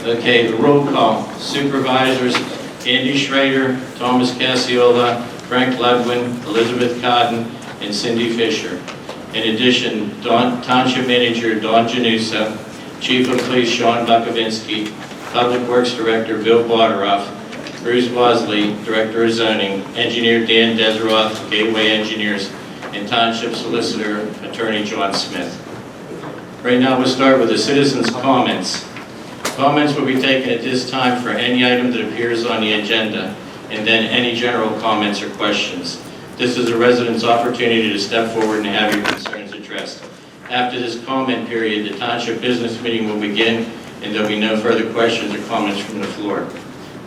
Okay, the roll call. Supervisors, Andy Schrader, Thomas Cassiola, Frank Ledwin, Elizabeth Cotton, and Cindy Fisher. In addition, Township Manager Don Janusa, Chief of Police Sean Bukovinsky, Public Works Director Bill Wateroff, Bruce Bosley, Director of Zoning, Engineer Dan Deseroth, Gateway Engineers, and Township Solicitor Attorney John Smith. Right now we'll start with the citizens' comments. Comments will be taken at this time for any item that appears on the agenda, and then any general comments or questions. This is a resident's opportunity to step forward and have your concerns addressed. After this comment period, the Township Business Meeting will begin, and there will be no further questions or comments from the floor.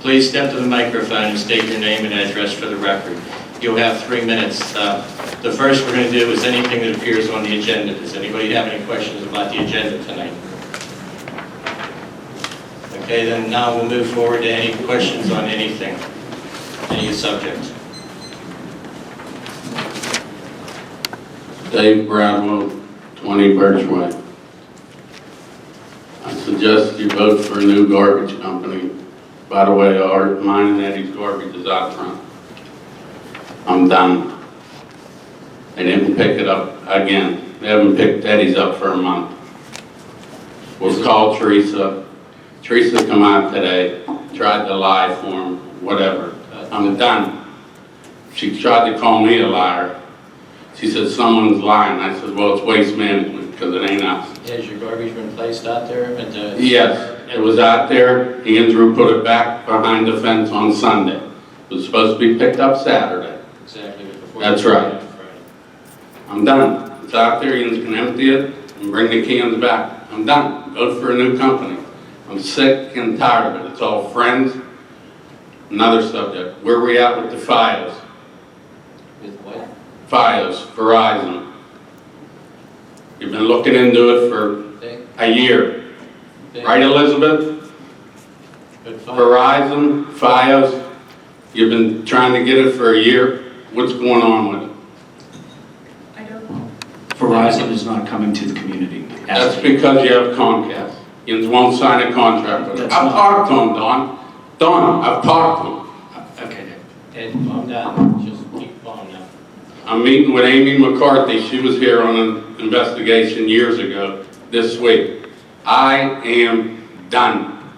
Please step to the microphone and state your name and address for the record. You'll have 3 minutes. The first we're going to do is anything that appears on the agenda. Does anybody have any questions about the agenda tonight? Okay, then now we'll move forward to any questions on anything, any subject. Dave Bradwell, 20 Birchway. I suggest you vote for a new garbage company. By the way, mine and Eddie's garbage is out front. I'm done. They didn't pick it up again. They haven't picked Eddie's up for a month. We'll call Teresa. Teresa come out today, tried to lie for him, whatever. I'm done. She tried to call me a liar. She said, someone's lying. I said, well, it's Waste Management, because it ain't us. Has your garbage been placed out there? Yes, it was out there. Andrew put it back behind the fence on Sunday. It was supposed to be picked up Saturday. Exactly. That's right. I'm done. It's out there. You can empty it and bring the cans back. I'm done. Vote for a new company. I'm sick and tired of it. It's all friends. Another subject. Where are we at with the FiOS? With what? FiOS, Verizon. You've been looking into it for a year. Right, Elizabeth? Verizon, FiOS. You've been trying to get it for a year. What's going on with it? I don't know. Verizon is not coming to the community. That's because you have Comcast. You won't sign a contract with it. I've talked to him, Don. Don, I've talked to him. Okay. Ed, calm down. Just keep calm now. I'm meeting with Amy McCarthy. She was here on an investigation years ago this week. I am done.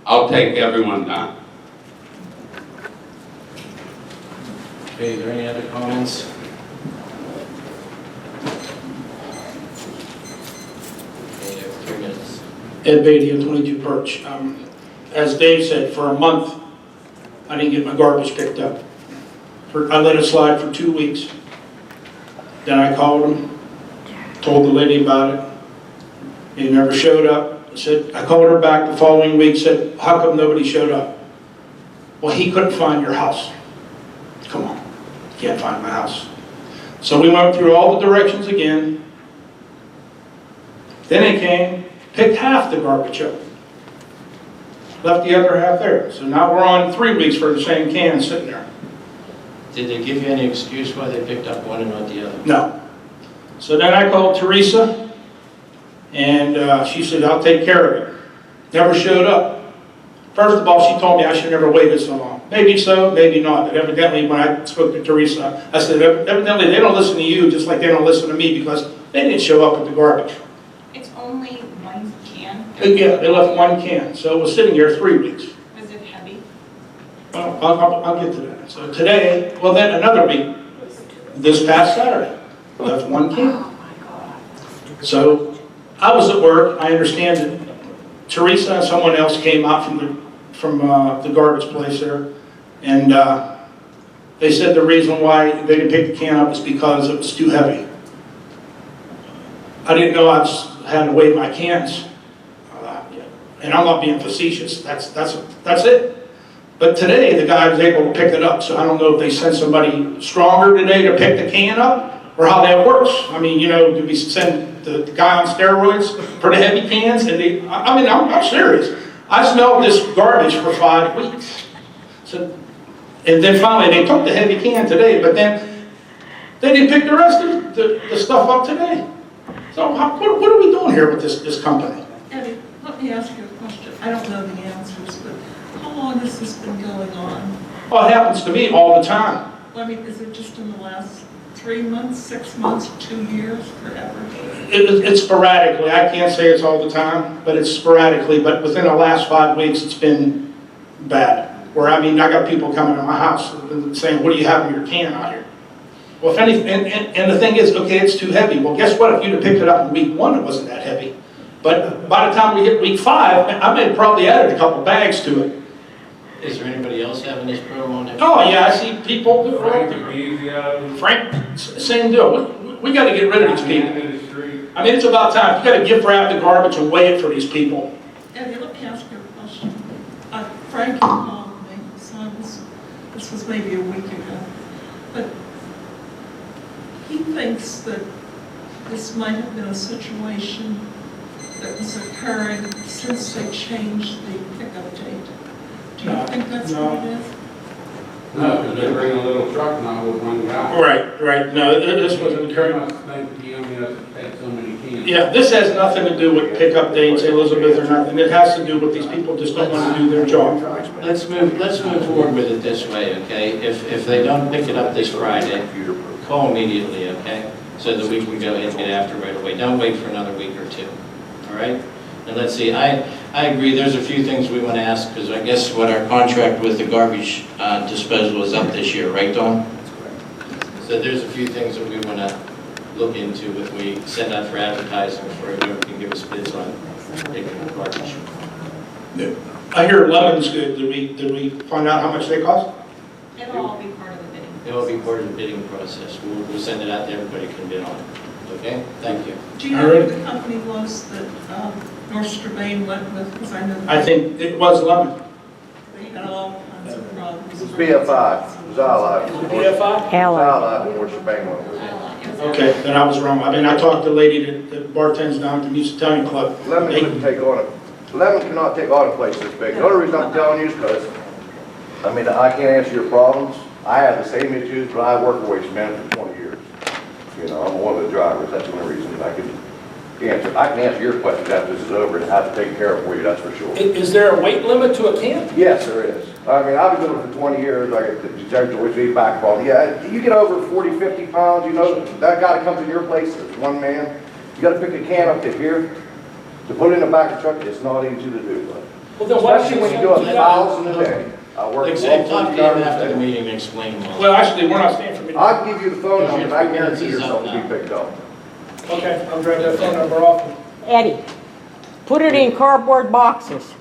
I'll take everyone down. Okay, are there any other comments? Okay, you have 3 minutes. Ed Beatty of 22 Perch. As Dave said, for a month, I didn't get my garbage picked up. I let it slide for 2 weeks. Then I called him, told the lady about it. He never showed up. I called her back the following week, said, how come nobody showed up? Well, he couldn't find your house. Come on, you can't find my house. So we went through all the directions again. Then he came, picked half the garbage up, left the other half there. So now we're on 3 weeks for the same can sitting there. Did they give you any excuse why they picked up one and not the other? No. So then I called Teresa, and she said, I'll take care of it. Never showed up. First of all, she told me I should never waited so long. Maybe so, maybe not. But evidently, when I spoke to Teresa, I said, evidently they don't listen to you just like they don't listen to me because they didn't show up with the garbage. It's only one can? Yeah, they left one can. So it was sitting here 3 weeks. Was it heavy? Well, I'll get to that. So today, well then another week, this past Saturday, left one can. Oh my God. So I was at work. I understand that Teresa and someone else came out from the garbage place there, and they said the reason why they didn't pick the can up is because it was too heavy. I didn't know I had to weigh my cans, and I'm not being facetious. That's it. But today the guy was able to pick it up, so I don't know if they sent somebody stronger today to pick the can up or how that works. I mean, you know, do we send the guy on steroids for the heavy cans? And I'm serious. I smelled this garbage for 5 weeks. So, and then finally they took the heavy can today, but then they didn't pick the rest of the stuff up today. So what are we doing here with this company? Eddie, let me ask you a question. I don't know the answer. has this been going on? Oh, it happens to me all the time. I mean, is it just in the last 3 months, 6 months, 2 years, forever? It's sporadically. I can't say it's all the time, but it's sporadically. But within the last 5 weeks, it's been bad. Where, I mean, I got people coming to my house and saying, what do you have in your can out here? Well, if anything, and the thing is, okay, it's too heavy. Well, guess what? If you'd have picked it up in week 1, it wasn't that heavy. But by the time we hit week 5, I may have probably added a couple bags to it. Is there anybody else having this problem on it? Oh, yeah, I see people. Frank, same deal. We got to get rid of these people. I mean, it's about time. You got to gift wrap the garbage and weigh it for these people. Eddie, let me ask you a question. Frank called me, so this was maybe a week ago, but he thinks that this might have been a situation that was occurring since they changed the pickup date. Do you think that's what it is? No, because they bring a little truck now with one guy. Right. No, this wasn't occurring. I think he only has to take so many cans. Yeah, this has nothing to do with pickup dates, Elizabeth, or nothing. It has to do with these people just don't want to do their job. Let's move forward with it this way, okay? If they don't pick it up this Friday, call immediately, okay? So that we can go ahead and get after it right away. Don't wait for another week or 2, all right? And let's see, I agree, there's a few things we want to ask, because I guess what our contract with the garbage disposal is up this year, right, Dawn? So there's a few things that we want to look into if we send out for advertising for whoever can give us bids on taking the garbage. I hear lemon's good. Did we find out how much they cost? It'll all be part of the bidding. It will be part of the bidding process. We'll send it out to everybody who can bid on it. Okay? Thank you. Do you know who the company was that North Strabane went with? Because I know I think it was lemon. they had all kinds of problems. It's BFI, Zala. BFI? Zala, North Shebang. Okay, then I was wrong. I mean, I talked to the lady that bartends down at the Muse Italian Club. Lemon couldn't take on it. Lemon cannot take on a place this big. The only reason I'm telling you is because, I mean, I can't answer your problems. I have the same issues, but I work waste management for 20 years. You know, I'm one of the drivers. That's the only reason I can answer. I can answer your questions after this is over and have to take care of for you, that's for sure. Is there a weight limit to a can? Yes, there is. I mean, I've been doing it for 20 years. I get the degenerative back problem. Yeah, you get over 40, 50 pounds, you know, that guy that comes in your place, it's one man. You got to pick a can up to here. To put it in the back of the truck, it's not easy to do. Well, then why Especially when you do 1,000 a day. I work Like I said, talk to him after the meeting and explain them all. Well, actually, we're not staying for me. I'll give you the phone number, and I guarantee yourself to be picked up. Okay, I'll drive that phone number off. Eddie, put it in cardboard boxes.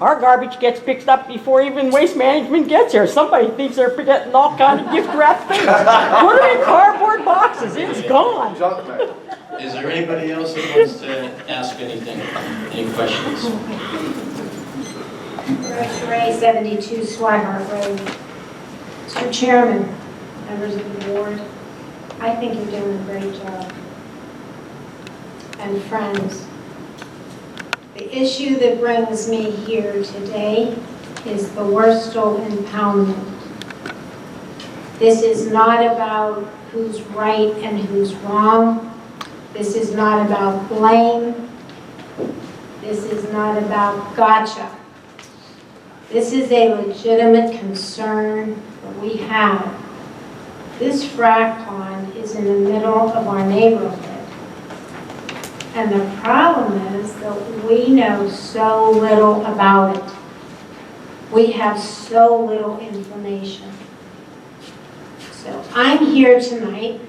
Our garbage gets picked up before even waste management gets here. Somebody thinks they're getting all kind of gift wrap things. Put it in cardboard boxes, it's gone. Junk mail. Is there anybody else that wants to ask anything? Any questions? Rose Ray, 72 Swihart Road. Mr. Chairman, members of the board, I think you're doing a great job. And friends, the issue that brings me here today is the Worstel impoundment. This is not about who's right and who's wrong. This is not about blame. This is not about gotcha. This is a legitimate concern that we have. This frack pond is in the middle of our neighborhood. And the problem is that we know so little about it. We have so little information. So I'm here tonight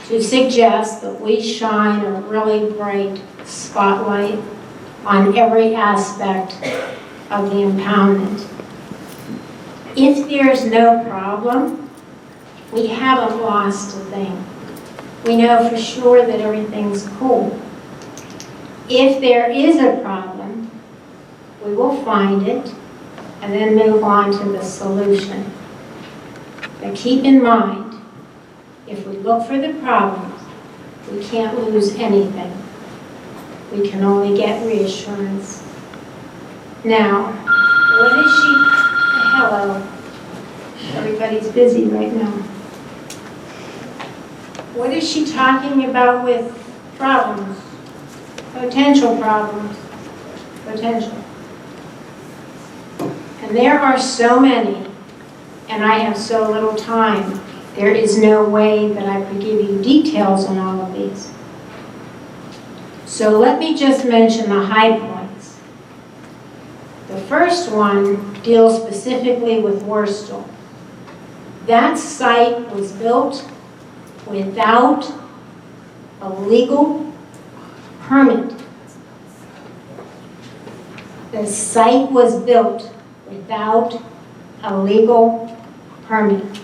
to suggest that we shine a really bright spotlight on every aspect of the impoundment. If there's no problem, we haven't lost a thing. We know for sure that everything's cool. If there is a problem, we will find it and then move on to the solution. But keep in mind, if we look for the problems, we can't lose anything. We can only get reassurance. Now, what is she? Hello. Everybody's busy right now. What is she talking about with problems? Potential problems. Potential. And there are so many, and I have so little time, there is no way that I could give you details on all of these. So let me just mention the high points. The first one deals specifically with Worstel. That site was built without a legal permit. The site was built without a legal permit.